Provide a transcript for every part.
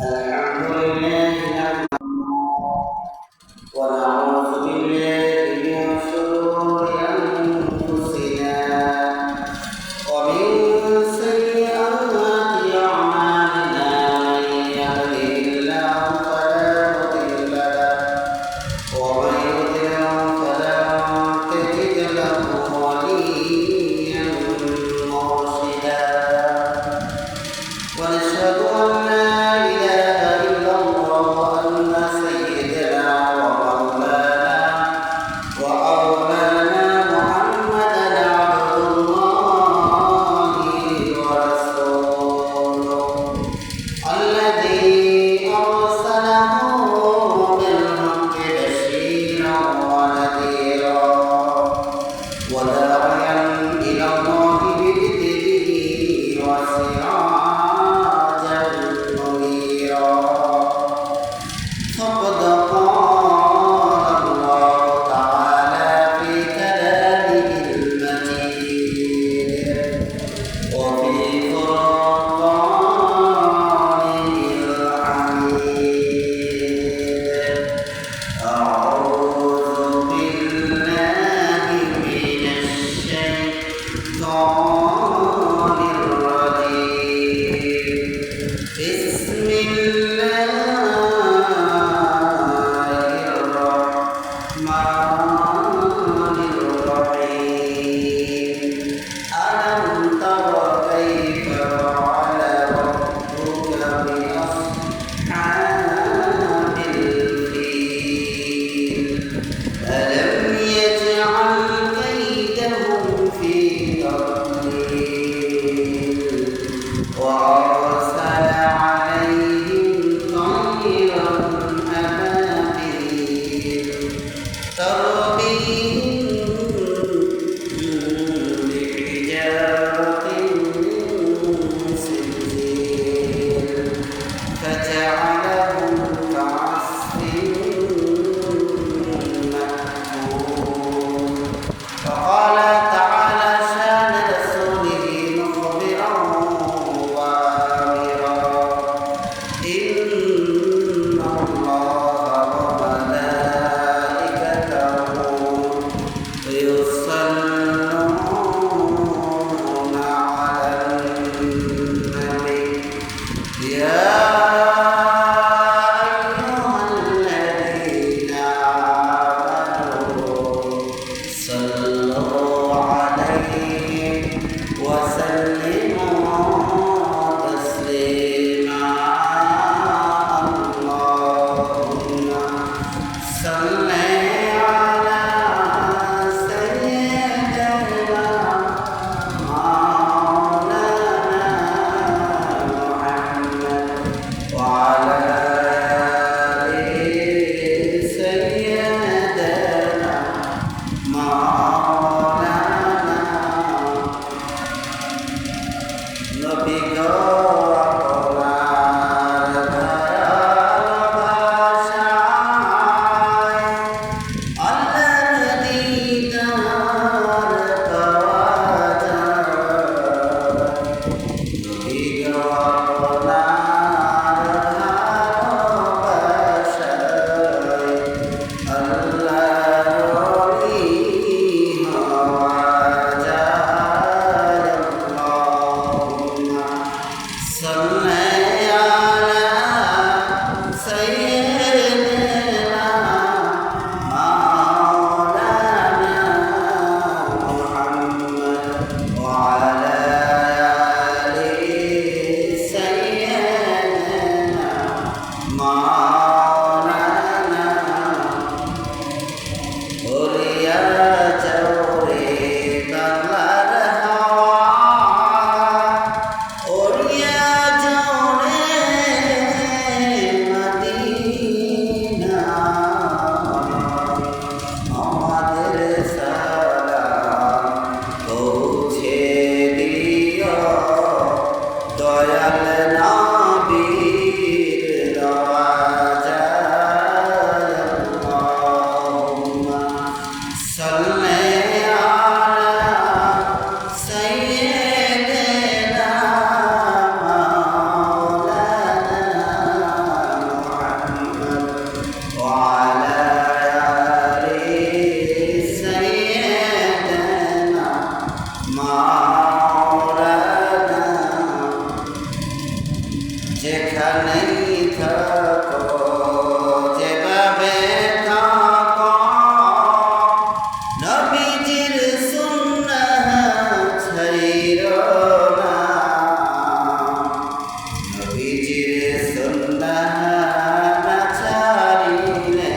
الحمد لله ونعوذ بالله من شرور أنفسنا ومن سيئات أعمالنا من يهده الله فلا مضل له ومن يضلل فلا تجد له وليا مرشدا ونشهد أن لا إله إلا الله وأن سيدنا ومولانا وأولانا محمدا عبد الله ورسوله الذي أرسله بالحق بشيرا ونذيرا وداعيا إلى الله بإذنه وسراجا منيرا فقد قال الله تعالى في كلامه المجيد وفي فرقانه الحميد أعوذ بالله من الشيطان الرجيم بسم الله الرحمن الرحيم ألم تر كيف فعل ربك بأصحاب الفيل ألم يجعل كيدهم في تضليل وأرسل عليهم طيرا أبابيل ترميهم بحجارة من سجيل فجعلهم كعصف مأكول فقال تعالى شان رسوله مخبرا وآمرا إن الله وملائكته يصلون على النبي يا أيها الذين آمنوا صلوا عليه وسلموا تسليما اللهم صل على سيدنا مولانا محمد যেখানেই থাকো যেভাবে থাকো নবীজির সুন্নাহ ছাইরো না নবীজির সুন্নাহ না ছাড়িলে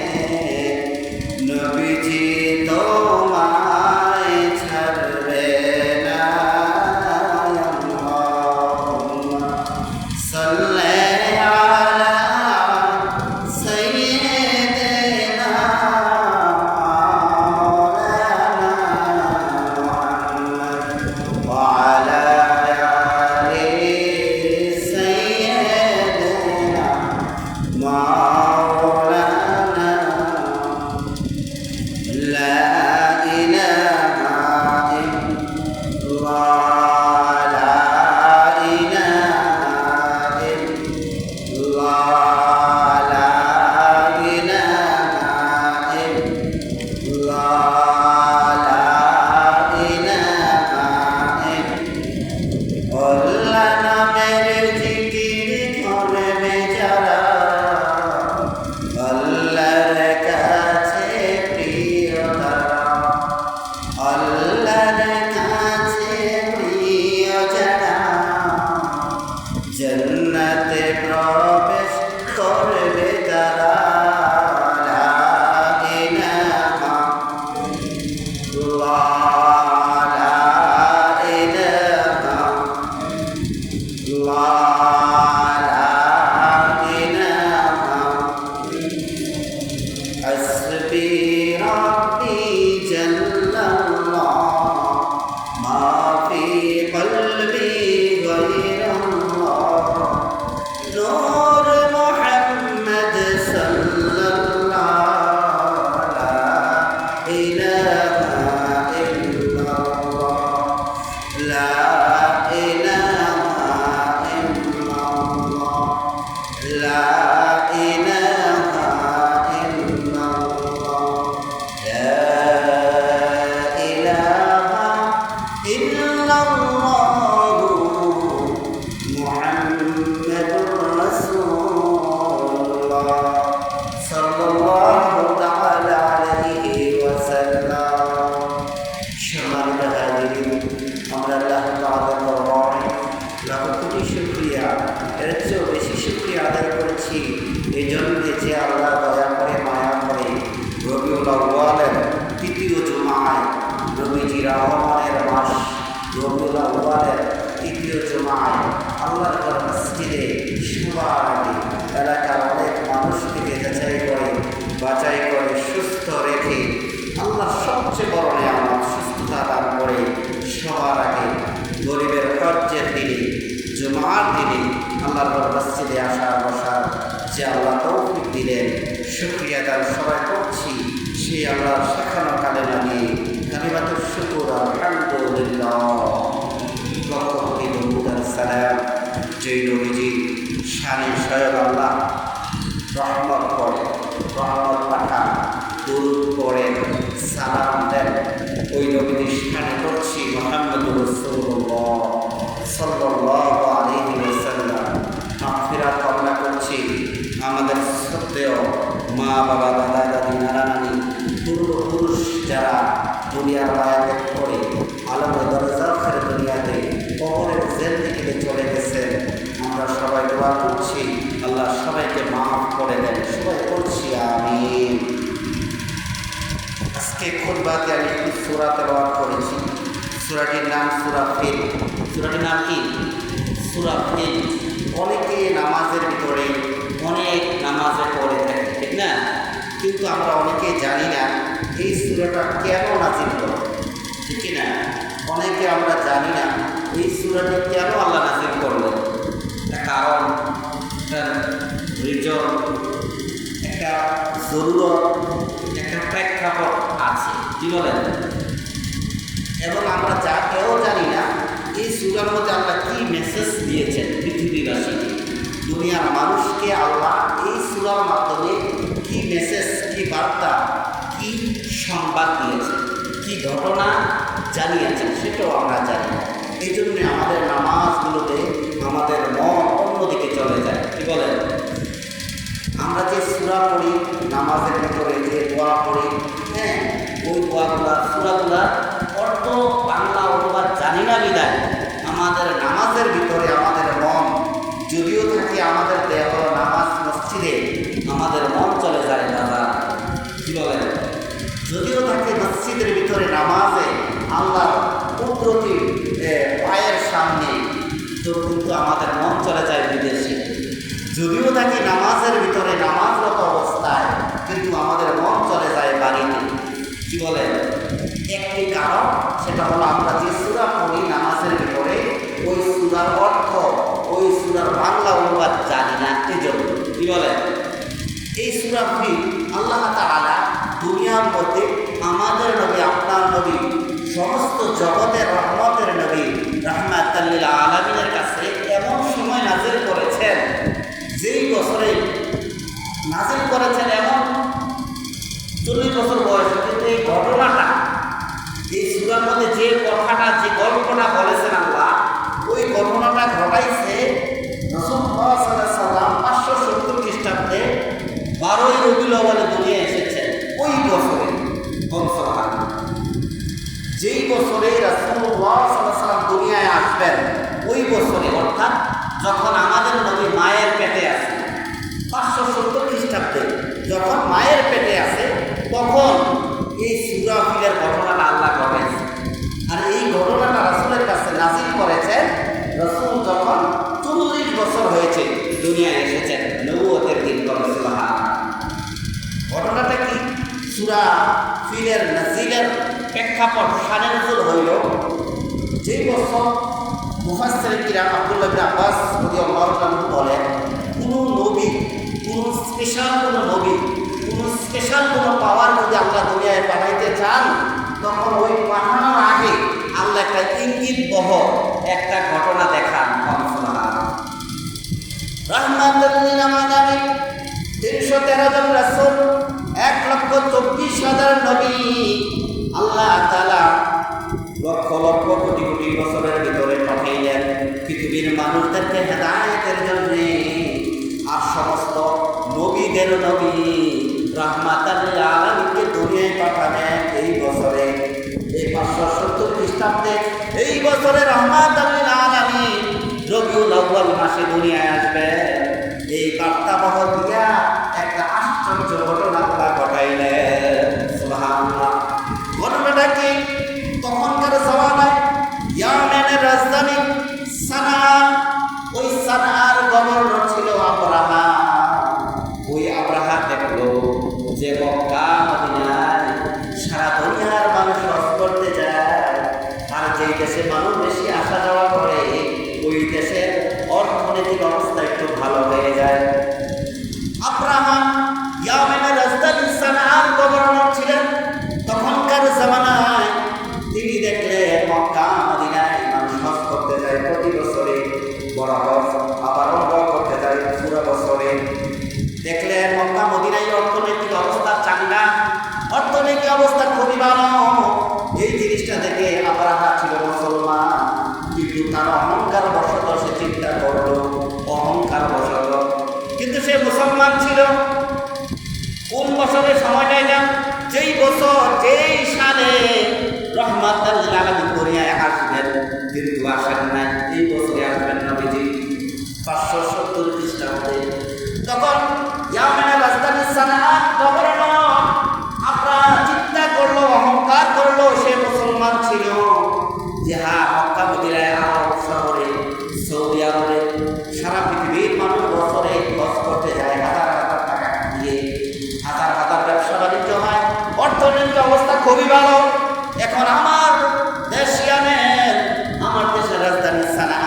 নবীজি তোমায় ছাড়বে না সাল্লি আলা সাইয়্যিদিনা ওয়া আলা আলি সাইয়্যিদিনা মাওলানা লা ইলাহা ইল্লাল্লাহ লা ইলাহা ইল্লাল্লাহ লা ইলাহা ইল্লাল্লাহ লা ইলাহা ইল্লাল্লাহ নামের জিকির করবে যারা আল্লাহর কাছে প্রিয় তারা আল্লাহর কাছে প্রিয় যারা জান্নাতে প্রবেশ করবে তারা লা ইলাহা ইল্লাল্লাহ লা ইলাহা ইল্লাল্লাহ লা ইলাহা حسبي ربي جل الله ما في قلبي غير الله نور محمد صلى الله لا إله إلا الله لا إله إلا الله لا إله إلا الله لا إله إلا الله محمد رسول الله صلى الله تعالى عليه وسلم সম্মানিত হাজিরিন আমরা আল্লাহ তাআলার দরবারে লাখ কোটি শুকরিয়া এর চেয়েও বেশি শুকরিয়া আদায় করেছি এই জন্য যে আল্লাহ দয়া করে মায়া করে রবিউল আউয়ালের তৃতীয় জুমায় নবীজির আগমনের মাস রবিউল আউয়ালের তৃতীয় জুমায় আল্লাহর ঘর মসজিদে সবার আগে এলাকার অনেক মানুষকে যাচাই করে বাছাই করে সুস্থ রেখে আল্লাহ সবচেয়ে বড় নিয়ামত সুস্থতা দান করে সবার আগে গরিবের হজ্জের দিনে জুমার দিনে আল্লাহর ঘর মসজিদে আসা বসার যে আল্লাহ তৌফিক দিলেন শুকরিয়া দান সবাই করছি সেই আল্লাহর শেখানো কালেমা নিয়ে কালিমাতুশ শুকর আলহামদুলিল্লাহ লক্ষ কোটি দরুদ আর সালাম যেই নবীজি শানে স্বয়ং আল্লাহ রহমত করে রহমত পাঠান দরুদ পড়েন সালাম দেন ওই নবীজির শানে করছি মুহাম্মদুর রাসূলুল্লাহ সাল্লাল্লাহু আলাইহি ওয়াসাল্লাম মাগফিরাত কামনা করছি আমাদের শ্রদ্ধেয় মা বাবা দাদা দাদি নানা নানি পূর্বপুরুষ যারা দুনিয়ার মায়া করে আলমে দরজার দুনিয়াতে কবরের জেল থেকে চলে গেছে আমরা সবাই দোয়া করছি আল্লাহ সবাইকে মাফ করে দেন সবাই করছি আমিন। আজকে খুতবাতে আমি একটি সূরা তেলাওয়াত করেছি সূরাটির নাম সূরা ফিল। সূরাটির নাম কি? সূরা ফিল। অনেকে নামাজের ভিতরে অনেক নামাজে পড়ে থাকে ঠিক না, কিন্তু আমরা অনেকে জানি না এই সূরাটা কেন নাযিল হলো ঠিক না। অনেকে আমরা জানি না এই সূরাটি কেন আল্লাহ নাযিল করলেন। কারণ রিজন একটা জরুরত একটা প্রেক্ষাপট আছে কি বলেন। এবং আমরা যা কেউ জানি না এই সূরার মধ্যে আল্লাহ কি মেসেজ দিয়েছেন পৃথিবীবাসীকে, দুনিয়ার মানুষকে আল্লাহ এই সূরার মাধ্যমে কি মেসেজ, কি বার্তা, কি সংবাদ দিয়েছেন, কি ঘটনা জানিয়েছেন সেটাও আমরা জানি। এই জন্য আমাদের নামাজগুলোতে আমাদের মন অন্যদিকে চলে যায়। কি বলেন? আমরা যে সূরা পড়ি নামাজের ভিতরে, যে দোয়া পড়ি, হ্যাঁ, ওই দোয়াগুলা সূরাগুলার অর্থ বাংলা অনুবাদ জানি না বিদায় আমাদের নামাজের ভিতরে আমাদের মন যদিও থাকে, আমাদের দেহ নামাজ মসজিদে আমাদের মন চলে যায় দাদা। কি বলেন? যদিও থাকে মসজিদের ভিতরে নামাজে আল্লাহ কুদরতি পায়ের সামনে, তো কিন্তু আমাদের মন চলে যায় বিদেশে। যদিও থাকি নামাজের ভিতরে নামাজরত অবস্থায়, কিন্তু আমাদের মন চলে যায় বাড়িতে। কি বলেন? একটি কারণ, সেটা হলো আমরা যে সূরা পড়ি নামাজের ভিতরে, ওই সূরার অর্থ, ওই সূরার বাংলা অনুবাদ জানি না, এজন্য। কি বলেন? এই সূরাটি আল্লাহ তাআলা দুনিয়ার মধ্যে আমাদের নবী, আপনার নবী, সমস্ত জগতের রহমতের নবী রাহমাতাল লিল আলামিনের কাছে এমন সময় নাযিল করেছেন, যেই বছরে নাযিল করেছেন, এমন 40 বছর বয়সে। কিন্তু এই ঘটনাটা, এই সূরার মধ্যে যে কথাটা, যে গল্পটা বলেছেন আল্লাহ, ওই ঘটনাটা ঘটাইছে রাসূলুল্লাহ সাল্লাল্লাহু আলাইহি ওয়াসাল্লাম 570 খ্রিস্টাব্দে 12ই রবিউল আউয়ালে দুনিয়ায় এসেছেন। ওই বছরে যেই বছরে রাসূলুল্লাহ সাল্লাল্লাহু আলাইহি ওয়াসাল্লাম দুনিয়ায় আসবেন, ওই বছরে, অর্থাৎ যখন আমাদের নবী মায়ের পেটে আছে, 570 খ্রিস্টাব্দে যখন মায়ের পেটে আছে, তখন এই সূরা ফিলের ঘটনাটা আল্লাহ ঘটাইছে। আর এই ঘটনাটা রাসূলের কাছে নাযিল করেছেন রাসূল যখন 40 বছর হয়েছে দুনিয়ায় এসেছেন, নবুয়তের দিন। ঘটনাটা কি? সূরা ফিলের নাযিলের প্রেক্ষাপট, শানে নজুল হইল যে বছর মুফাসসিরিন কিরাম আব্দুল্লাহ ইবনে আব্বাস রাদিয়াল্লাহু তাআলা বলেন, কোনো নবী, কোনো স্পেশাল কোনো পাওয়ার যদি আল্লাহ দুনিয়ায় পাঠাইতে চান, তখন ওই পাঠানোর আগে আল্লাহ একটা ইঙ্গিত বহ একটা ঘটনা দেখান। রাহমাতুল লিল আলামিন 313 জন রাসূল, 1,24,000 নবী আল্লাহ তাআলা লক্ষ লক্ষ কোটি কোটি বছরের ভিতরে পাঠাইলেন পৃথিবীর মানুষদেরকে হেদায়েতের জন্য। আর সমস্ত নবীদের নবী রাহমাতাল লিল আলামিনকে দুনিয়ায় পাঠাবেন এই বছরে, এই 570 খ্রিস্টাব্দে। এই বছরে রাহমাতাল লিল আলামিন রবিউল আউয়াল মাসে দুনিয়ায় আসবে। এই বার্তাবহ দিয়া একটা আশ্চর্য ঘটনা আল্লাহ ঘটাইলেন। সুবহানাল্লাহ। ঘটনাটা কি? তখনকার জামানায় ইয়ামেনের রাজধানী সানা, ওই সানার গভর্নর ছিল আব্রাহা। ওই আব্রাহা দেখলো যে মক্কা মদিনায় সারা দুনিয়ার মানুষ হজ করতে যায়, আর যেই দেশে মানুষ বেশি আসা যাওয়া করে, ওই দেশের অর্থনৈতিক অবস্থা একটু ভালো হয়ে যায়। আব্রাহা ইয়ামেনের রাজধানী সানার গভর্নর ছিলেন তখনকার জামানায়। তিনি দেখলেন মক্কা মদিনায় মানুষ হজ করতে যায় প্রতি বছরে, বড় হজ, আবার উমরা করতে যায় পুরো বছরে। দেখলেন মক্কা মদিনায় অর্থনৈতিক অবস্থা চাঙ্গা, অর্থনৈতিক অবস্থা খুবই ভালো। এই জিনিসটা দেখে আব্রাহা ছিল মুসলমান, কিন্তু তার অহংকার বশত সে চিন্তা করলো, অহংকার বশত, কিন্তু সে মুসলমান ছিল। কোন বছরের সময়টাই না, যেই বছর যেই সালে রাহমাতাল লিল আলামিন দুনিয়ায় আসবেন, কিন্তু আসেন নাই। এই বছরে আসবেন নবীজি 570 খ্রিস্টাব্দে। তখন ইয়ামেনের রাজধানী সানার গভর্নর আব্রাহা চিন্তা করলো, অহংকার করলো, সে মুসলমান ছিল, যে হ্যাঁ মক্কা মদিনায়, আরব শহরে, সৌদি আরবে সারা পৃথিবীর মানুষ বছরে হজ করতে যায়, হাজার হাজার টাকা দিয়ে, হাজার হাজার ব্যবসা বাণিজ্য হয়, অর্থনৈতিক অবস্থা খুবই ভালো। এখন আমার দেশ ইয়ামেন, আমার দেশের রাজধানী সানা,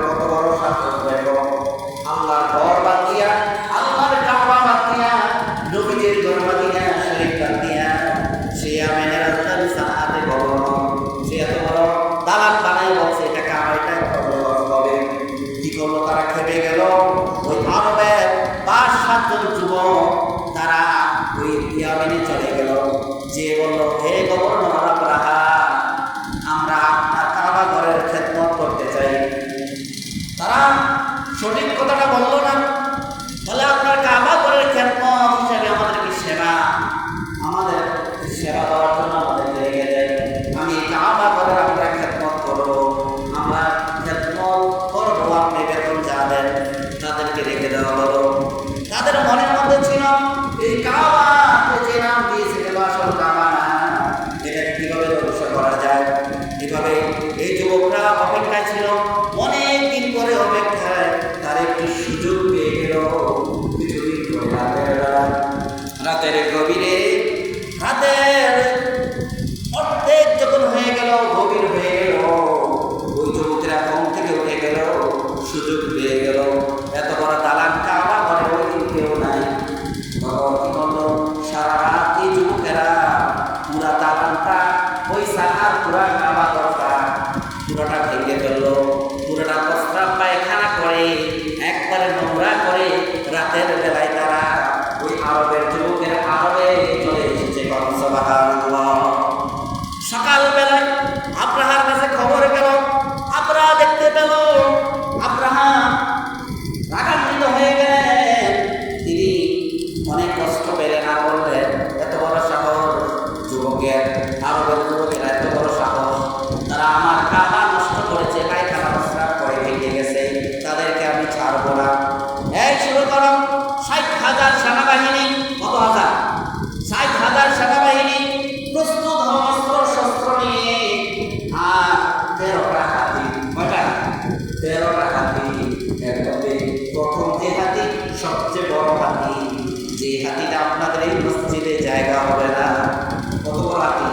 কত বড় সাহস দেখো, আল্লাহর ঘর বাদ দিয়া, আল্লাহর কাবা বাদ দিয়া, নবীজির ঘর মদিনা শরীফ বাদ দিয়া, সে আমেনের রাজধানী সানাতে গভর্নর, সে এত বড় দালাল বানায় বলছে এটা কাবা, এটা হবে। কি করলো তারা? খেপে গেল। ওই আরবের ৫-৭ জন যুবক তারা ওই ইয়ামেনে চলে গেল, যে বলল হে গভর্নর আব্রাহা, আমরা আপনার কাবা ঘরের খেদমত করতে চাই। তারা সঠিক কথাটা বলল না, বলে আপনার কাবা ঘরের খেদমত হিসাবে আমাদেরকে সেবা, আমাদের সেবা দেওয়ার জন্য আমাদেরকে রেখে দেয়। আমি কাবা ঘরের আমরা খেদমত করবো, আমরা খেদমত করবো, আপনি বেতন যা দেন তাদেরকে রেখে দেওয়া হলো। তাদের মনের মধ্যে ছিল এই কাবা যে নাম দিয়েছে আসল কাবা না, এটাকে কিভাবে ধ্বংস করা যায়। এভাবে এই যুবকরা অপেক্ষায় ছিল, অনেক দিন পরে অপেক্ষায় তার একটি সুযোগ পেয়ে গেল। কিছুদিন পরে রাতের গভীরে, রাতের অর্ধেক যখন হয়ে গেল, গভীর হয়ে গেল, ওই যুবকেরা ঘুম থেকে উঠে গেল, সুযোগ পেয়ে গেল। এত বড় দালান কাবা ঘরে ওই দিন কেউ নাই। তখন কি করলো? সারা রাত এই যুবকেরা পুরা দালানটা, ওই সাহার পুরা কাবা ঘরটা পুরোটা ভেঙে ফেললো, পুরোটা প্রস্রাব পায়খানা করে একবারে নোংরা করে রাতের বেলায় তারা ওই আরবের যুবকেরা আরবে চলে এসেছে। সুবহানাল্লাহ। সকালবেলায় আব্রাহার কাছে খবর গেল, আব্রাহা দেখতে পেল, আব্রাহা রাগান্বিত হয়ে গেলেন। তিনি অনেক কষ্ট পেলেন, আর বললেন এত বড় সাহস যুবকের, আরবের যুবকের এত বড় সাহস, তারা আমার কাবা নষ্ট করেছে, পায়খানা প্রস্রাব করে ভেঙে গেছে, তাদেরকে আমি ছাড়বো না। এই শুরু করো ৬০,০০০ সেনাবাহিনী। কত হাজার? ৬০,০০০ সেনাবাহিনী প্রস্তুত অস্ত্র শস্ত্র নিয়ে, আর ১৩টা হাতি। কয়টা? ১৩টা হাতি। একদমই প্রথম যে হাতি, সবচেয়ে বড় হাতি, যে হাতিটা আপনাদের এই মসজিদে জায়গা হবে না। কত বড় হাতি?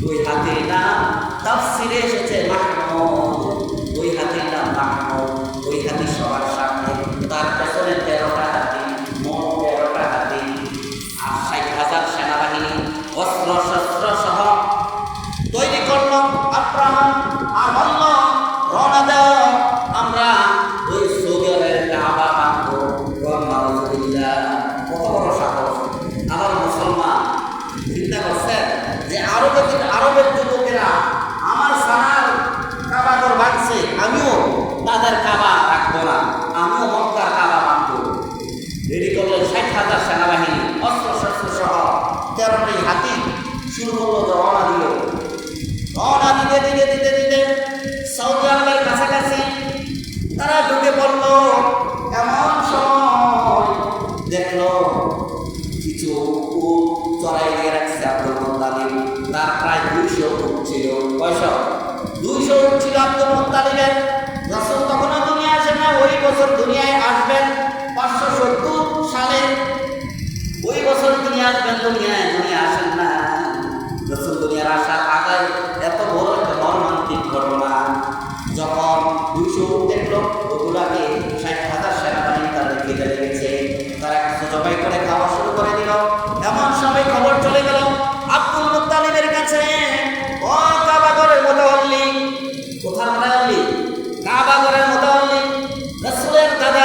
ওই হাতির নাম তাফসিরে এসেছে মাহমুদ। ওই হাতির নাম মাহমুদ। ওই হাতি সবার সামনে, তার পেছনে ১৩টা হাতি, মোট ১৩টা হাতি, আর ৬০,০০০ সেনাবাহিনী অস্ত্র শস্ত্র সহ তৈরি করল আব্রাহা। আর বলল রওনা দাও, আমরা ওই সৌদি আরবের কাবা ভাঙবো। আলহামদুলিল্লাহ। কত বড় সাহস! আমার মুসলমান চিন্তা করছেন যে আরবের যুবকেরা আমার সানার কাবা ঘর ভাঙছে, আমিও তাদের কাবা রাখবো না, আমিও মক্কার কাবা ভাঙবো। রেডি করলেন ৬০,০০০ সেনাবাহিনী, অস্ত্র শস্ত্র সহ ১৩টি হাতি। শুরু করলো রওনা দিল। রওনা দিতে দিতে দিতে দিতে সৌদি আরবের কাছাকাছি তারা ঢুকে পড়ল। এমন সময় দেখলো কিছু উট চড়াই দিয়ে রাখছে আব্দুল মুত্তালিব। তার প্রায় ২০০ উট ছিল। কয়শো? ২০০ উট ছিল আব্দুল মুত্তালিবের। রাসূল তখনও দুনিয়া আসেন না, ওই বছর দুনিয়ায় আসবেন ৫৭০ সালে। ওই বছর তিনি আসবেন দুনিয়ায়, দুনিয়া আসেন না। রাসূল দুনিয়ার আসার আগে এত বড় একটা মর্মান্তিক ঘটনা। যখন ২০০ উট দেখলো, ওগুলাকে ৬০,০০০ সেনাবাহিনী তাদের ঘিরে লেগেছে। তারা কিছু জবাই করে খাওয়া শুরু করে দিল। এমন সময় খবর চলে গেল আব্দুল মুত্তালিবের কাছে। ও কাবা ঘরের মুতাওয়াল্লি! কোথার মুতাওয়াল্লি? কাবা ঘরের মুতাওয়াল্লি। রাসূলের দাদা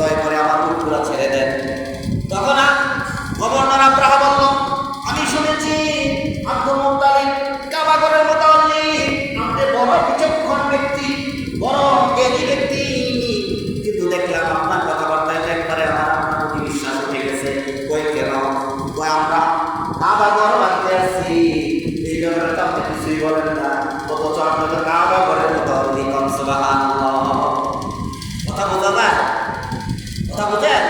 দয়া করে আমার উটগুলা ছেড়ে দেন। তখন গভর্নর আব্রাহা বলল, আমি শুনেছি আব্দুল মুত্তালিব কাবাগরের মুতাওয়াল্লি, আপনি বড় বিচক্ষণ ব্যক্তি, বড় জ্ঞানী ব্যক্তি, কিন্তু দেখলাম আপনার কথাবার্তায় একবারে আমার প্রতি বিশ্বাস উঠে গেছে। কই কেন? কই আমরা কাবাগর বাঁধতে আসছি, এই ব্যাপারে তো আপনি কিছুই বলেন না, অথচ আপনি তো কাবাগরের মুতাওয়াল্লি। সুবহানাল্লাহ। কথা বোঝা যায়? কথা বোঝেন?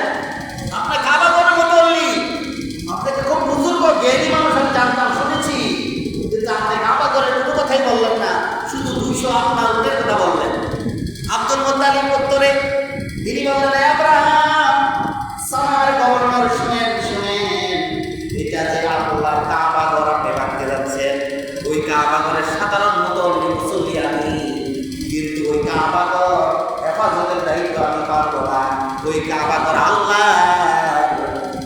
আপনার কাবাগরের মুতাওয়াল্লি, আপনাকে খুব বুজুর্গ জ্ঞানী মানুষ আমি জানতাম, শুনেছি, কিন্তু আপনি কাবাগরের কোনো কথাই বললেন না, শুধু 200 আপনার উটের কথা বললেন। আব্দুল মুত্তালিব উত্তরে তিনি বললেন, আব্রাহাম, সামার গভর্নর, শুনেন শুনেন, এটা যে আল্লাহ কাবাগর আপনি ভাঙতে যাচ্ছেন, ওই কাবাগরের সাধারণ মুতাওয়াল্লি মুসল্লি আমি, কিন্তু ওই কাবাগর হেফাজতের দায়িত্ব আমি পারবো না। ওই কাবাগর আল্লাহ,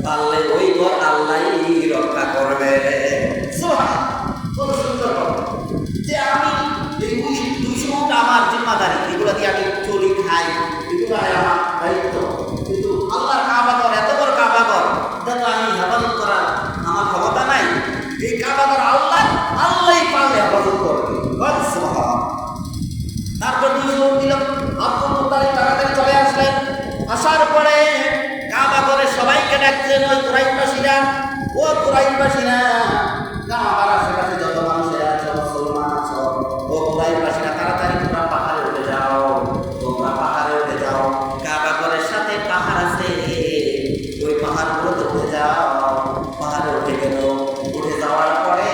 পারলে ওই ঘর আল্লাহই রক্ষা করবে। কত সুন্দর কথা যে আমি এই 200 আমার জিম্মাদারি, এগুলো দিয়ে আমি চলি খাই, এগুলো আমার দায়িত্ব, কিন্তু আল্লাহর কাবাগর, এত বড় কাবাগর, এটা তো আমি হেফাজত করার আমার ক্ষমতা নাই। এই কাবাগর আল্লাহ, আল্লাহই পারলে হেফাজত করবে। তারপর 200 দিল। আব্দুল মুত্তালিব তাড়াতাড়ি চলে আসলেন। আসার পরে কাবাগরের সবাইকে ডাকলেন, ওই কুরাইশবাসীরা, ও কুরাইশবাসীরা, কাবার আশেপাশে যত মানুষেরা আছো, মুসলমান আছো, ও কুরাইশবাসীরা, তাড়াতাড়ি তোমরা পাহাড়ে উঠে যাও, তোমরা পাহাড়ে উঠে যাও, কাবাগরের সাথে পাহাড় আছে, ওই পাহাড়গুলোতে উঠে যাও। পাহাড়ে উঠে গেল। উঠে যাওয়ার পরে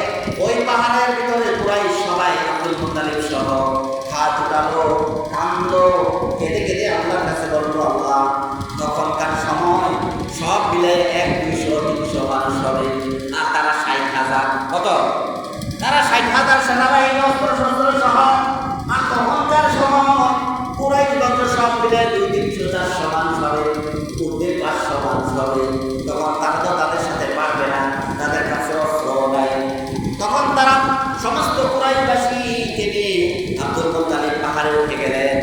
ওই পাহাড়ের ভিতরে কুরাইশ সবাই, আব্দুল মুত্তালিব সহ, হাত উঠালো, কান্দলো, কেঁদে কেঁদে আল্লাহর কাছে বলল, আল্লাহ, তখনকার সময় সব মিলে 100-200-300 মানুষ হবে, আর তারা 60,000। কত? তারা 60,000 সেনাবাহিনী, অস্ত্র শস্ত্র সহ। আর তখনকার সময় কুরাইশ বংশ সব মিলে 200-300-400 মানুষ হবে, উঠতে 500 মানুষ হবে। তখন তারা তো তাদের সাথে পারবে না, তাদের কাছে অস্ত্র নাই। তখন তারা সমস্ত কুরাইশবাসীকে নিয়ে আব্দুল মুত্তালিব পাহাড়ে উঠে গেলেন।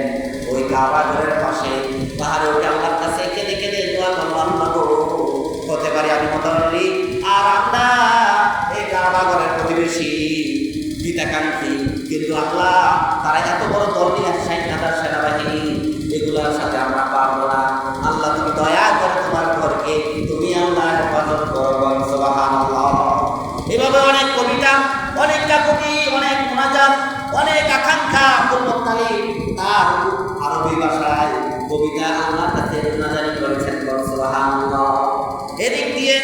ওই কাবাগরের পাশে পাহাড়ে উঠে আল্লাহর কাছে কেঁদে কেঁদে দোয়া করলাম, আল্লাহ হতে পারি আমি মুতাওয়াল্লি, আর আমরা এই কাবাগরের প্রতিবেশী, হিতাকাঙ্ক্ষী, কিন্তু আল্লাহ তারা এত বড় দল নিয়ে 60,000 সেনাবাহিনী, এগুলোর সাথে আমরা পারবো না। আল্লাহ তুমি দয়া করে তোমার ঘরকে তুমি আল্লাহ হেফাজত করো। সুবহানাল্লাহ। এভাবে অনেক কবিতা, অনেক কাকুতি, অনেক মুনাজাত, অনেক আকাঙ্ক্ষা আব্দুল মুত্তালিব তার আরবি ভাষায় কবিতা আল্লাহর কাছে মুনাজারি করেছেন। সুবহানাল্লাহ। এদিক দিয়ে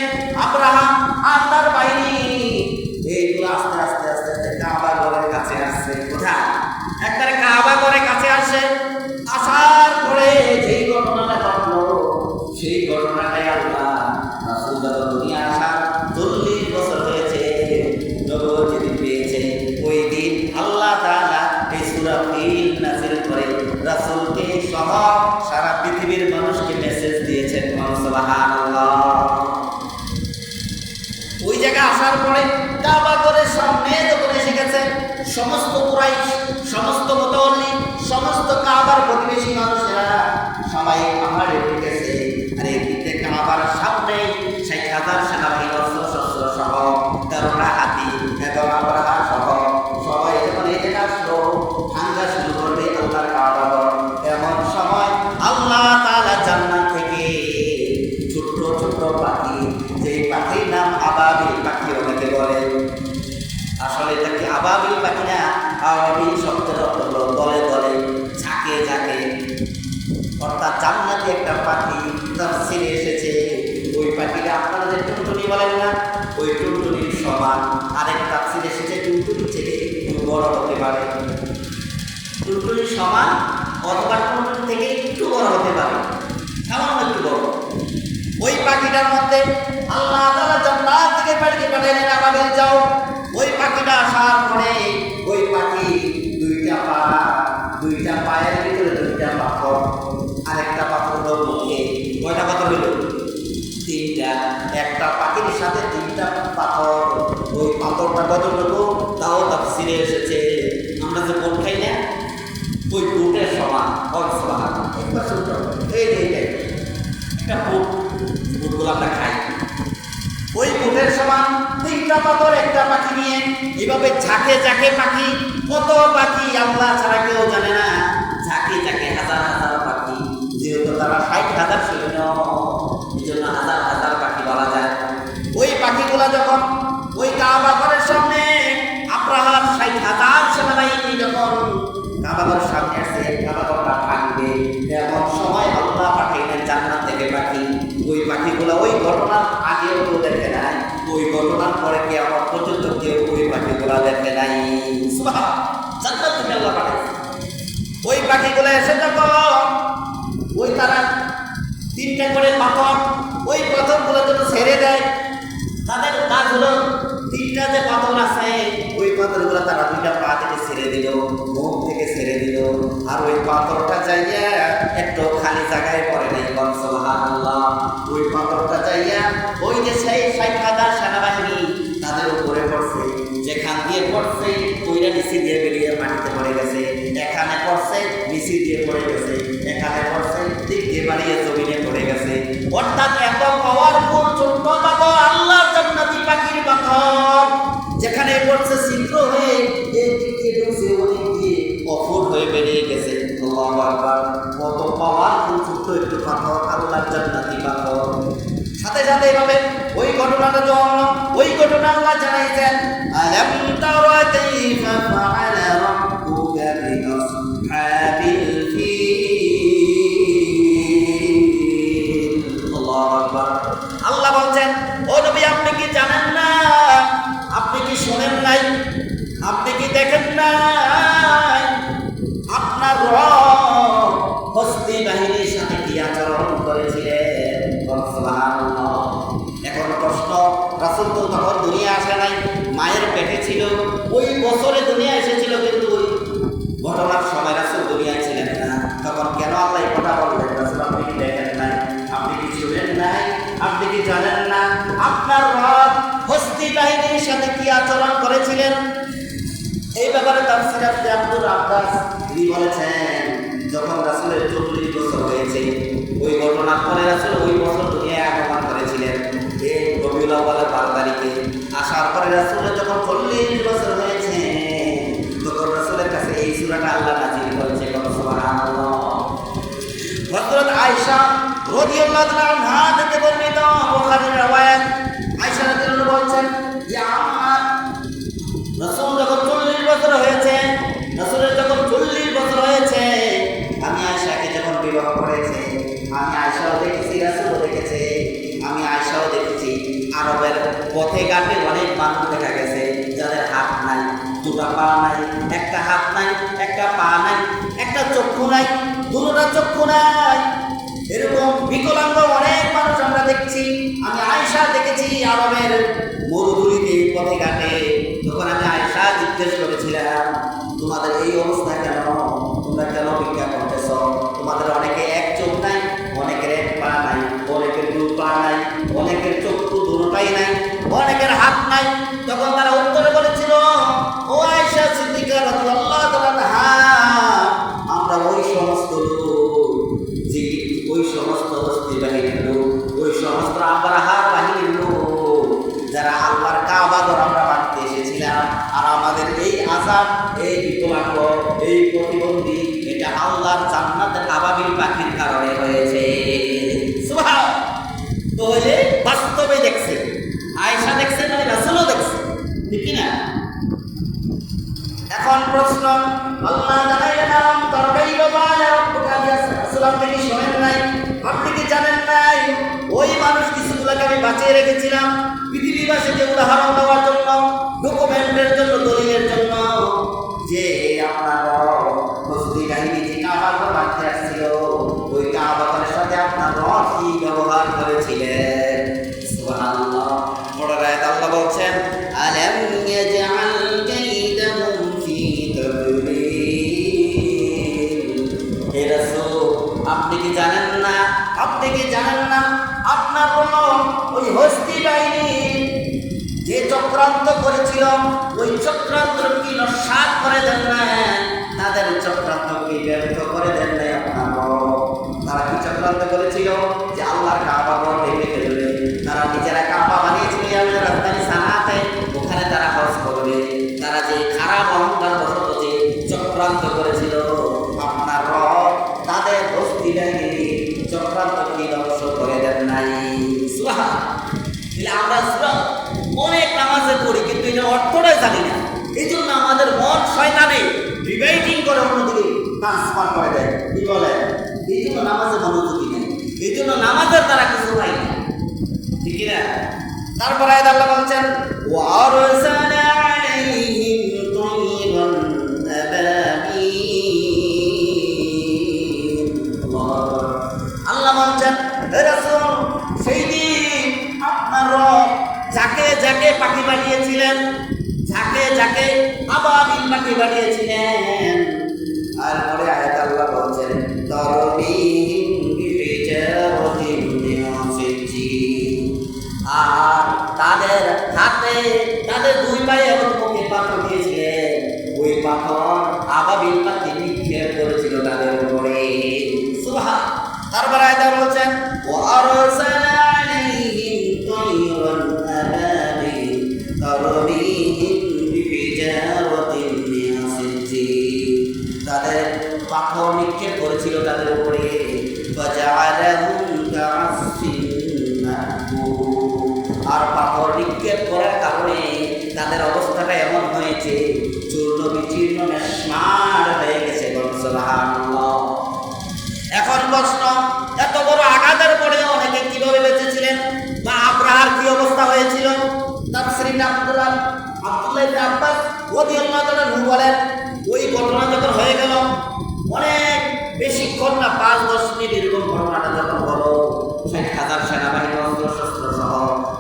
আব্রাহাম আর তার বাহিনী এইগুলো আস্তে আস্তে আস্তে কাবাগরের কাছে আসছে। কোথায়? একবারে কাবাগরের কাছে আসে। আসার পরে যেই ঘটনাটা ঘটলো, সেই ঘটনাটাই আল্লাহ রাসূল যত দুনিয়া আসা 40 বছর হয়েছে, নবুয়ত যেদিন পেয়েছে, ওই দিন আল্লাহ তাআলা এই সূরা ফিল নাযিল করে রাসূলকে সহ সারা পৃথিবীর মানুষকে মেসেজ দিয়েছেন। সুবহানাল্লাহ। ওই জায়গায় আসার পরে কাবাগরের সামনে যখন এসে গেছে, সমস্ত কুরাইশ, সমস্ত মুতাওয়াল্লি, সমস্ত কাবার প্রতিবেশী মানুষেরা সবাই পাহাড়ে উঠে গেছে। আর এই দিকে কাবার সামনে 60,000 সেনাবাহিনী, অস্ত্র শস্ত্র সহ, 13টা হাতি এবং আব্রাহা সহ সবাই যখন এই জায়গায় আসলো, ভাঙা শুরু করবে আল্লাহর কাবাগর। এমন সময় আল্লাহ তাআলা জান্নাত থেকে ছোট্ট ছোট্ট পাখি, যেই পাখির নাম আবাবিল পাখি অনেকে বলে, আসলে এটা কি আবাবিল পাখি না, আবাবিল শব্দের অর্থ হলো দলে দলে, ঝাঁকে ঝাঁকে, অর্থাৎ জান্নাতি একটা পাখি তাফসীরে এসেছে। ওই পাখিটা আপনারা যে টুনটুনি বলেন না, ওই টুনটুনির সমান। আরেক তাফসীরে এসেছে টুনটুনি থেকে একটু বড় হতে পারে, টুনটুনির সমান অথবা টুনটুনি থেকে একটু বড় হতে পারে, সামান্য একটু বড়। ওই পাখিটার মধ্যে আল্লাহ তাআলা জান্নাত থেকে পাঠিয়ে পাঠালেন, আবাবিল যাও। ওই পাখিটা আসার পরে ওই পাখি দুইটা পায়ের ভিতরে 2টা পাথর, আরেকটা পাথর হলো মুখে। কয়টা পাথর হইল? 3টা। একটা পাখির সাথে 3টা পাথর। ওই পাথরটা কতটুকু তাও তাফসীরে এসেছে, আমরা যে কোন খাই না, ওই বুটের সমান। সুবহানাল্লাহ। একবার শুনতে হবে, এই একটা বুটগুলো আমরা খাই, ওই বুটের সমান 3টা পাথর একটা পাখি নিয়ে এভাবে ঝাঁকে ঝাঁকে পাখি, কত পাখি আল্লাহ ছাড়া কেউ জানে না, ঝাঁকে ঝাঁকে হাজার হাজার পাখি, যেহেতু তারা 60,000 সৈন্য, এই জন্য হাজার হাজার পাখি বলা যায়। ওই পাখিগুলা যখন ওই কাবা ঘরের সামনে আব্রাহার 60,000 সেনাবাহিনী যখন কাবা ঘরের সামনে আসে, কাবা ঘরটা ভাঙবে, এমন সময় আল্লাহ পাঠাইলেন জান্নাত থেকে পাখি। ওই পাখিগুলা ওই ঘটনার আগেও কেউ দেখে নাই, ওই ঘটনার পরে কিয়ামত পর্যন্ত কেউ ওই পাখিগুলা দেখে নাই। সুবহানাল্লাহ, জান্নাত থেকে আল্লাহ পাঠাইছে। ওই পাখিগুলা এসে যখন ওই তারা 3টা করে পাথর, ওই পাথরগুলো যখন ছেড়ে দেয়, তাদের কাজ হলো 3টা যে পাথর আছে ওই পাথরগুলো তারা 2টা পা থেকে ছেড়ে দিল, মুখ থেকে ছেড়ে দিল, আর ওই পাথরটা যাইয়া একটু খালি জায়গায় পড়ে নাই। সুবহানাল্লাহ, ওই পাথরটা যাইয়া ওই যে সেই 60,000 সেনাবাহিনী তাদের উপরে পড়ছে, যেখান দিয়ে পড়ছে ওইটা নিচে দিয়ে বেরিয়ে মাটিতে পড়ে গেছে, এখানে পড়ছে নিচে দিয়ে পড়ে গেছে, এখানে পড়ছে দিক দিয়ে বাড়িয়ে জমিনে পড়ে গেছে। অর্থাৎ এত পাওয়ারফুল ছোট্ট পাথর, আল্লাহর জান্নাতি পাখির পাথর, যেখানে পড়ছে ছিদ্র হয়ে এদিকে ঢুকছে ওদিকে অফুট হয়ে বেরিয়ে গেছে। আল্লাহু আকবার, কত পাওয়ারফুল ছোট্ট একটু পাথর, আল্লাহর জান্নাতি পাথর। সাথে সাথে এভাবে ওই ঘটনাটা যখন ওই ঘটনা আল্লাহ জানাইছেন, আলাম তারা কাইফা ফাআলা রাব্বুকা বিআসহাবিল ফিল। আল্লাহু আকবার, আল্লাহ বলছেন, ও নবী আপনি কি জানেন না, আপনি কি শোনেন নাই, আপনি কি দেখেন নাই, আপনার রব হস্তি বাহিনীর সাথে কি আচরণ করেছিলেন। সুবহানাল্লাহ। এখন প্রশ্ন, রাসূল তো তখন দুনিয়া আসে নাই, মায়ের পেটে ছিল, ওই বছরে দুনিয়া এসেছিল, কিন্তু ওই ঘটনার সময় রাসূল দুনিয়ায় ছিলেন না, তখন কেন আল্লাহ এই কথা বললেন, রাসূল আপনি কি দেখেন নাই, আপনি কি শুনেন নাই, আপনি কি জানেন না আপনার রব হস্তি বাহিনীর সাথে কি আচরণ করেছিলেন। এই ব্যাপারে তাফসীর আব্দুর আব্বাস তিনি বলেছেন, যখন রাসূলের 40 বছর হয়েছে, ওই ঘটনার পরে রাসূল ওই বছর দুনিয়ায় আগমন করেছিলেন, এই রবিউল আউয়ালের 12 তারিখে আসার পরে রাসূলের যখন 40 বছর হয়েছে, তখন রাসূলের কাছে এই সূরাটা আল্লাহ নাযিল করেছে। সুবহানাল্লাহ। হযরত আয়েশা রাদিয়াল্লাহু তাআলা আনহা থেকে বর্ণিত বুখারীর riwayat, আয়েশা রাদিয়াল্লাহু বলছেন যে আমার রাসূল যখন 40 বছর হয়েছে, রাসূলের যখন 40 বছর হয়েছে, আমি আয়েশাকে যখন বিবাহ করেছি, আমি আয়েশাও দেখেছি, রাসূলও দেখেছে, আমি আয়েশাও দেখেছি আরবের পথে ঘাটে অনেক মানুষ দেখা গেছে যাদের হাত নাই, 2টা পা নাই, একটা হাত নাই, একটা পা নাই, একটা চক্ষু নাই, 2টা চক্ষু নাই, এরকম বিকলাঙ্গ অনেক মানুষ আমরা দেখছি। আমি আয়েশা দেখেছি আরবের মরুভূমিতে পথে ঘাটে। তখন আমি আয়েশা জিজ্ঞেস করেছিলাম, তোমাদের এই অবস্থা কেন, তোমরা কেন ভিক্ষা করতেছ, তোমাদের অনেকে এক চোখ নাই, অনেকের এক পা নাই, অনেকের 2 পা নাই, অনেকের চক্ষু 2টাই নাই, অনেকের হাত নাই। তখন তারা উত্তরে বলেছিল, ও আয়েশা সিদ্দিকা রাদিয়াল্লাহু তাআলা আনহা, আমরা ওই সমস্ত লোক, যে ওই সমস্ত হস্তি বাহিনীর লোক, ওই সমস্ত আবরাহার বাহিনীর লোক, যারা আল্লাহর কাবা ঘর আমরা বাঁধতে এসেছিলাম, আর আমাদের এই আযাব, এই বিকলাঙ্গ, এই প্রতিবন্ধী, এটা আল্লাহর জান্নাতের আবাবিল পাখির কারণে হয়েছে। সুবহানাল্লাহ। তো এই বাস্তবে দেখছে, আয়েশা দেখছে, মানে রাসূলও দেখছে, ঠিক না? এখন প্রশ্ন, আল্লাহ জানাইলেন আলাম তারা কাইফা ফাআলা রাব্বুকা বিআসহাবিল, রাসূল আপনি কি শোনেন নাই, আপনি কি জানেন নাই, ওই মানুষ কিছুগুলোকে আমি বাঁচিয়ে রেখেছিলাম পৃথিবীবাসীকে উদাহরণ দেওয়ার জন্য, ডকুমেন্টের জন্য, দলিলের জন্য, যে আপনার হস্তি বাহিনী যে কাবা ঘর বাঁধতে আসছিল, ওই কাবা ঘরের সাথে আপনার রব কি ব্যবহার করেছিলেন। সুবহানাল্লাহ। পরের আয়াতে আল্লাহ বলছেন, আলাম ইয়াজআল কাইদাহুম ফি তাদলিল। হে রাসূল আপনি কি জানেন না, আপনি কি জানেন না আপনার ওই হস্তি বাহিনী যে চক্রান্ত করেছিল, ওই চক্রান্ত কি নস্যাৎ করে দেন না, তাদের চক্রান্ত কি ব্যর্থ করে দেন না আপনার। তারা কি চক্রান্ত চক্রান্ত করেছিল যে আল্লাহর কাবা ঘর ভেঙে ফেলবে। তারা নিজেরা কাবা বানিয়েছিল ইয়ামেনের রাজধানী সানাতে, ওখানে তারা হজ করবে। তারা যে খারাপ অহংকার বশত যে চক্রান্ত করেছিল, আপনার রব তাদের বস্তি বাহিনী চক্রান্ত কি ধ্বংস করে দেন নাই। আমরা অনেক নামাজে পড়ি কিন্তু এটা অর্থটাই জানি না। এই জন্য আমাদের মন শয়তানে ডিভাইডিং করে অন্যদিকে ট্রান্সফার করে দেয়। কি বলে? এই জন্য নামাজে মনোযোগী নেই, এই জন্য নামাজের দ্বারা কিছু পাই না, ঠিক না? তারপরে আল্লাহ বলছেন ওয়ারসালা আলাইহিম তাইরান আবাবিল। আল্লাহ বলছেন হে রাসূল, সেই দিন আপনার রব যাকে যাকে পাখি বানিয়েছিলেন, যাকে যাকে আবাবিল পাখি বানিয়েছিলেন। আর পরে আয়াত আল্লাহ বলছেন তারবিহিম বিহিজারাতিন মিন সিজ্জিল। আর তাদের হাতে তাদের দুই পায়ে এবং মুখে পাথর দিয়েছিলেন, ওই পাথর আবাবিল পাখি নিক্ষেপ করেছিল তাদের উপরে। সুবহান। তারপরে আয়াত বলছেন ওয়ারসালা আলাইহিম তাইরান আবাবিল তারবিহিম বিহিজারাতিন মিন সিজ্জিল। তাদের পাথর নিক্ষেপ করেছিল তাদের উপরে। আর পাথর নিক্ষেপ করার কারণে তাদের অবস্থাটা এমন হয়েছে, চূর্ণ বিচীর্ণ মেশমার হয়ে গেছে। এখন প্রশ্ন, এত বড় আঘাতের পরে অনেকে কিভাবে বেঁচেছিলেন বা আব্রাহার কি অবস্থা হয়েছিল? তাফসীর আব্দুল্লাহ ইবনে আব্বাস রাদিয়াল্লাহু তাআলা বলেন, ওই ঘটনা যখন হয়ে গেল, অনেক বেশিক্ষণ না, 5-10 মিনিট এরকম ঘটনাটা যখন হলো, 60,000 সেনাবাহিনী অস্ত্র শস্ত্র সহ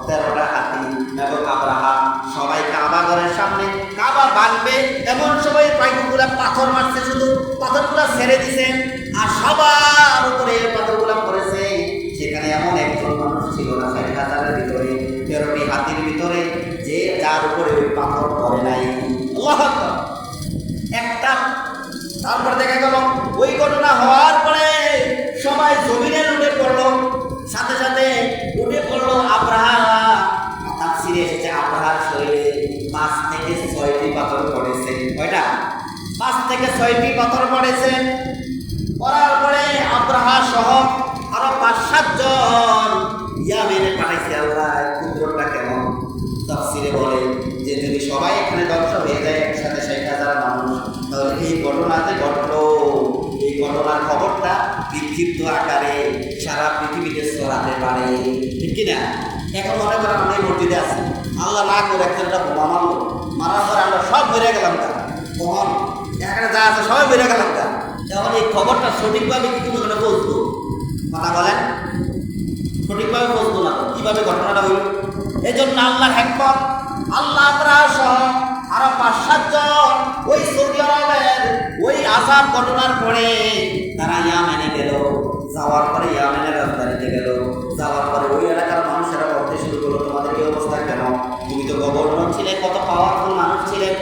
13টা হাতি এবং আব্রাহা সবাই কাবা ঘরের সামনে কাবা বাঁধবে এমন সময় পাইগুলা পাথর মারছে, শুধু পাথরগুলা ছেড়ে দিছে আর সবার উপরে পাথরগুলা পড়েছে। সেখানে এমন একজন মানুষ ছিল না 60,000-এর ভিতরে, 13টি হাতির ভিতরে, যে যার উপরে ওই পাথর পড়ে নাই। আল্লাহু আকবার। একটা তারপর দেখা গেল ওই ঘটনা হওয়ার পরে সবাই জমিনে উঠে পড়লো, সাথে সাথে উঠে পড়লো আব্রাহা। তাফসীরে এসেছে আব্রাহার শরীরে 5 থেকে 6টি পাথর পড়েছে। কয়টা? 5 থেকে 6টি পাথর পড়েছে। পড়ার পরে আব্রাহা সহ আরো 5-7 জন ইয়ামেনে পাঠাইছে আল্লাহ। কুদরতটা কেমন? তাফসীরে বলে যে যদি সবাই এখানে ধ্বংস হয়ে যায় একসাথে 60,000 মানুষ, তাহলে এই ঘটনাতে ঘটলো, এই ঘটনার খবরটা বিক্ষিপ্ত আকারে সারা পৃথিবীতে ছড়াতে পারে, ঠিক কিনা? এখন মনে করেন আমরা এই মসজিদে আছি, আল্লাহ না করে একটা বোমা মারলো, মারার পরে আমরা সব বেড়ে গেলাম তা তখন এখানে যা আছে সবাই বেড়ে গেলাম তা, তখন এই খবরটা সঠিকভাবে কি কোনো করে বলতো? কথা বলেন, সঠিকভাবে বলতো না। কিভাবে ঘটনাটা হইল? এই জন্য আল্লাহর হিকমত, আল্লাহ আব্রাহা সহ আরো 5-7 জন ওই সৌদি আরবের ওই আযাব ঘটনার পরে তারা ইয়ামেনে গেল। যাওয়ার পরে ইয়ামেনের রাজধানীতে গেল। যাওয়ার পরে ওই এলাকার মানুষেরা বলতে শুরু করলো, তোমাদের এই অবস্থা কেন? তুমি তো গভর্নর ছিলে, কত পাওয়ারফুল মানুষ ছিলেন,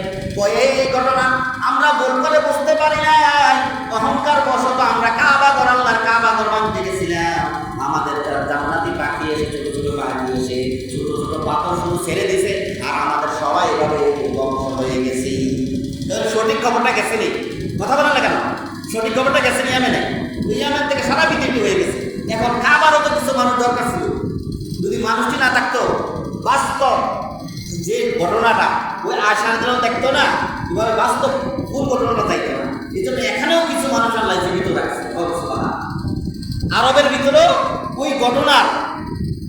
এই ঘটনা আমরা ভুল করে বুঝতে পারি নাই, অহংকার বশত আমরা কাবা ঘর, আল্লাহর কাবা ঘর ভাঙতে গেছিলাম, আমাদের জান্নাতি পাখি এসে ছোট ছোট পাখি এসে ছোট ছোট পাথর শুধু ছেড়ে দিছে আর আমাদের সবাই এভাবে ধ্বংস হয়ে গেছি। সঠিক খবরটা গেছে নি? কথা বলেন না কেন? সঠিক খবরটা গেছে নি ইয়ামেনে? ইয়ামেন থেকে সারা পৃথিবী হয়ে গেছে। এখন কাবারও তো কিছু মানুষ দরকার ছিল। যদি মানুষটি না থাকতো, বাস্তব যে ঘটনাটা ওই আশার জন্য দেখতো না, এভাবে বাস্তব কোন ঘটনাটা দেখতো না। এই জন্য এখানেও কিছু মানুষ আল্লাহ জীবিত রাখছে। আরবের ভিতরেও ওই ঘটনার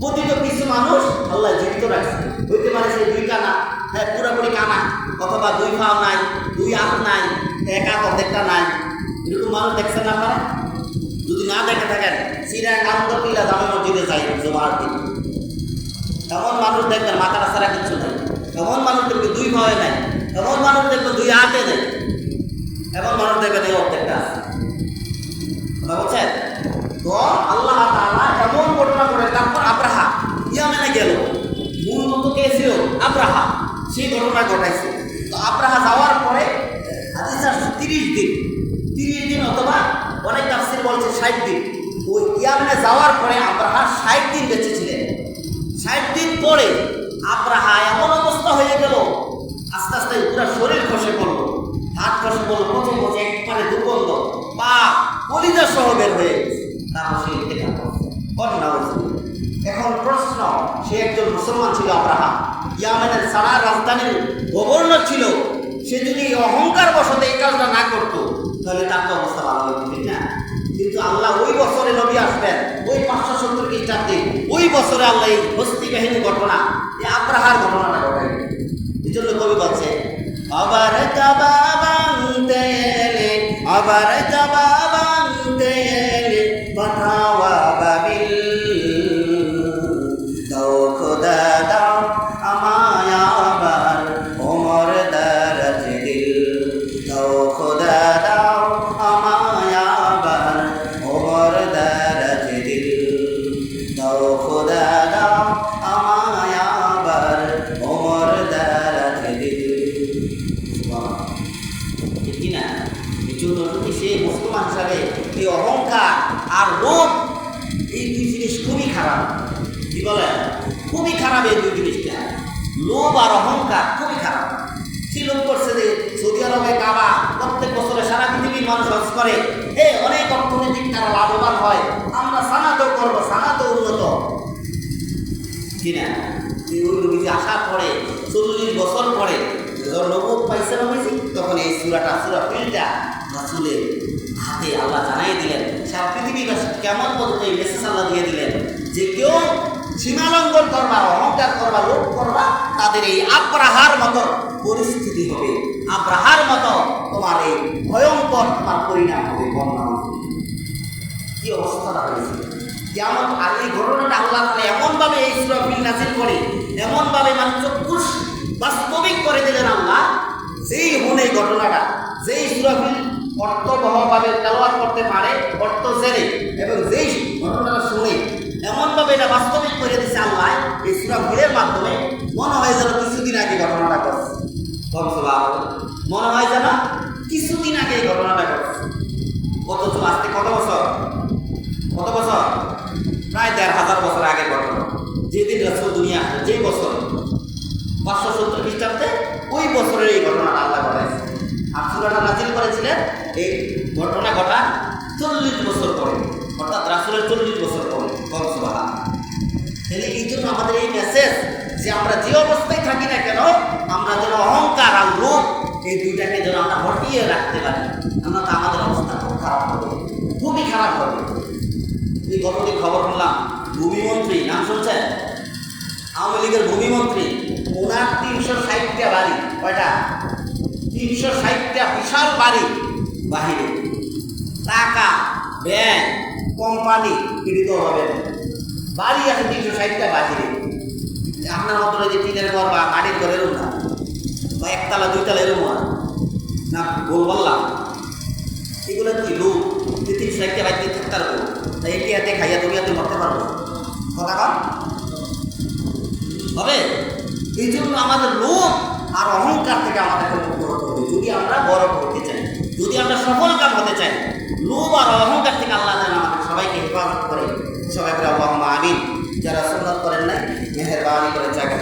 প্রতিত কিছু মানুষ আল্লাহ জীবিত রাখছে। হইতে পারে সে 2 কানা, হ্যাঁ পুরাপুরি কানা, অথবা 2 পা নাই, 2 হাত নাই, 1 হাত অর্ধেকটা নাই, এরকম মানুষ দেখছেন আপনারা? যদি না দেখে থাকেন, সিরা আন্দরকিলা জামে মসজিদে যাই জুমার দিন, এমন মানুষ দেখবেন মাথাটা ছাড়া কিছু নাই, এমন মানুষ দেখবে 2 পায়ে নাই, এমন মানুষ দেখবে 2 হাতে নেই, এমন মানুষ দেখবেন এই অর্ধেকটা আছে। কথা বলছেন তো? আল্লাহ তাআলা এমন ঘটনা করে তারপর আব্রাহা ইয়ামেনে গেল। মূল মতো কে ছিল? আব্রাহা। সেই ঘটনা ঘটাইছে। তো আব্রাহা যাওয়ার পরে হাদিস 30 দিন অথবা অনেক তাফসীর বলছে 60 দিন ওই ইয়ামনে যাওয়ার পরে আব্রাহা 60 দিন বেঁচে ছিলেন। 60 দিন পরে আব্রাহা এমন অবস্থা হয়ে গেল, আস্তে আস্তে পুরো শরীর খসে পড়লো, হাত খসে পড়লো, প্রথম বসে একবারে দুর্গন্ধ, পা কলিজা সহ বের হয়ে গেছে। তারপর সে ইন্তেকাল করছে। এখন প্রশ্ন, সে একজন মুসলমান ছিল আব্রাহা, ইয়ামেনের সারা রাজধানীর গভর্নর ছিল, সে যদি অহংকার বশতে এই কাজটা না করতো তাহলে তার তো অবস্থা ভালো হতো, ঠিক না? কিন্তু আল্লাহ ওই বছরে নবী আসবেন, ওই 570 খ্রিস্টাব্দে, ওই বছরে আল্লাহ এই হস্তি বাহিনী ঘটনা, এই আব্রাহার ঘটনাটা ঘটাইল। এই জন্য কবি বলছে, আবার জাবাবান্তে এলে, আবার জাবাবান্তে এলে, পাঠাওয়া বাবিল, দাও খোদা দাও আমায় আবার ওমর দারাজ দিল, দাও খোদা দাও আমায় আবার ওমর দারাজ দিল, দাও খোদা দাও আমায় আবার ওমর দারাজ দিল। ঠিক কিনা? এই জন্য সে মুসলমান হিসাবে এই অহংকার আর লোভ, এই দুই জিনিস খুবই খারাপ। কি বলে? খুবই খারাপ এই দুই জিনিসটা, লোভ আর অহংকার খুবই খারাপ। সে লোভ করছে যে সৌদি আরবে কাবা প্রত্যেক বছরে সারা পৃথিবীর মানুষ হজ করে, অনেক অর্থনৈতিক তারা লাভবান হয়, আমরা সানাতেও করবো, সানাতেও উন্নত কিনা? ওই নবীজি আসার পরে 40 বছর পরে যখন নবুয়ত পাইছে নবীজি, তখন এই সূরাটা, সূরা ফিলটা রাসূলের হাতে আল্লাহ জানাই দিলেন। সারা পৃথিবীবাসী কেমন পর্যন্ত এই মেসেজ আল্লাহ দিয়ে দিলেন যে কেউ সীমালঙ্ঘন করবা, অহংকার করবা, লোভ করবা, তাদের এই আব্রাহার মতো পরিস্থিতি হবে, আব্রাহার মতো তোমার এই ভয়ঙ্কর তোমার পরিণাম হবে। কি অবস্থাটা হয়েছে কেমন! আর এই ঘটনাটা আল্লাহ এমনভাবে এই সূরা ফিল নাযিল করে, এমনভাবে মানে চক্ষুষ বাস্তবিক করে দিলেন আল্লাহ, যেই হন এই ঘটনাটা, যেই সূরা ফিল অর্থবহভাবে তেলাওয়াত করতে পারে, অর্থ জেনে, এবং যেই ঘটনাটা শুনে এমনভাবে এটা বাস্তবিক করে দিচ্ছে আল্লাহ এই সূরা ফিলের মাধ্যমে, মনে হয় যেন কিছুদিন আগে ঘটনাটা ঘটছে। মনে হয় যেন কিছুদিন আগে এই ঘটনাটা ঘটছে, অথচ আজকে কত বছর, কত বছর? প্রায় 1500 বছর আগের ঘটনা। যেদিন রাসূল দুনিয়া আসে, যেই বছর 570 খ্রিস্টাব্দে, ওই বছরের এই ঘটনাটা আল্লাহ ঘটাইছে। আর সূরাটা নাযিল করেছিলেন এই ঘটনা ঘটা 40 বছর পরে, অর্থাৎ রাসূলের 40 বছর পরে। এই জন্য আমাদের এই মেসেজ যে আমরা যে অবস্থায় থাকি না কেন, আমরা যেন অহংকার আর লোভ এই দুইটাকে যেন আমরা হটিয়ে রাখতে পারি, আমরা তো আমাদের অবস্থা খুব খারাপ হবে, খুবই খারাপ হবে। এই গতদিন খবর শুনলাম, ভূমিমন্ত্রী, নাম শুনছেন? আওয়ামী লীগের ভূমিমন্ত্রী, ওনার 360টা বাড়ি, কয়টা? 360টা বিশাল বাড়ি, বাহিরে টাকা, ব্যাংক, কোম্পানি পীড়িত হবে, বাড়ি আছে 360টা বাহিরে। আপনার মতো যে টিনের ঘর বা মাটির ঘর এরকম না, বা একতলা 2তলা এরকম না, ভুল বললাম? এগুলো কি লোক? 360টা বাড়িতে থাকতে পারবো, তাই এটি হাতে খাইয়া দুনিয়াতে মরতে পারবো? কথা কম হবে। এই জন্য আমাদের লোভ আর অহংকার থেকে আমাদেরকে মুক্ত হতে হবে যদি আমরা বড় হতে চাই, যদি আমরা সফলকাম হতে চাই। লোভ আর অহংকার থেকে আল্লাহ যেন আমাদের সবাইকে হেফাজত করে। সবাই আল্লাহুম্মা আমিন। যারা সুন্নাত করেন নাই, মেহেরবানি করে জায়গা